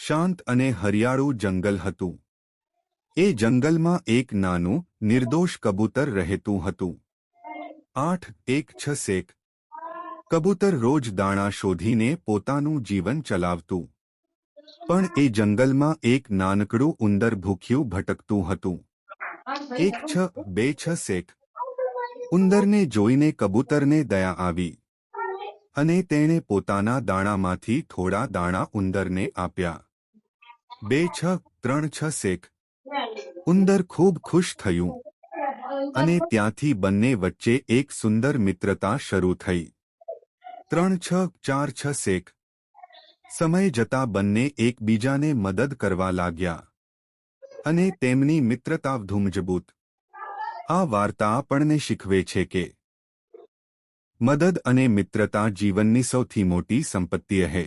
શાંત અને હરિયાળું જંગલ હતું. એ જંગલમાં એક નાનું નિર્દોષ કબૂતર રહેતું હતું. 8 1 6 કબૂતર રોજ દાણા શોધીને પોતાનું જીવન ચલાવતું. પણ એ જંગલમાં એક નાનકડું ઉંદર ભૂખ્યું ભટકતું હતું. 1 6 2 6 ઉંદરને જોઈને કબૂતરને દયા આવી અને તેણે પોતાના દાણામાંથી થોડા દાણા ઉંદરને આપ્યા. 2 6 3 6 ઉંદર ખૂબ ખુશ થયું અને ત્યાંથી બંને વચ્ચે એક સુંદર મિત્રતા શરૂ થઈ. 3 6 4 6 સમય જતાં બંને એકબીજાને મદદ કરવા લાગ્યા અને તેમની મિત્રતા વધુ મજબૂત. આ વાર્તા આપણને શીખવે છે કે મદદ અને મિત્રતા જીવનની સૌથી મોટી સંપત્તિ છે.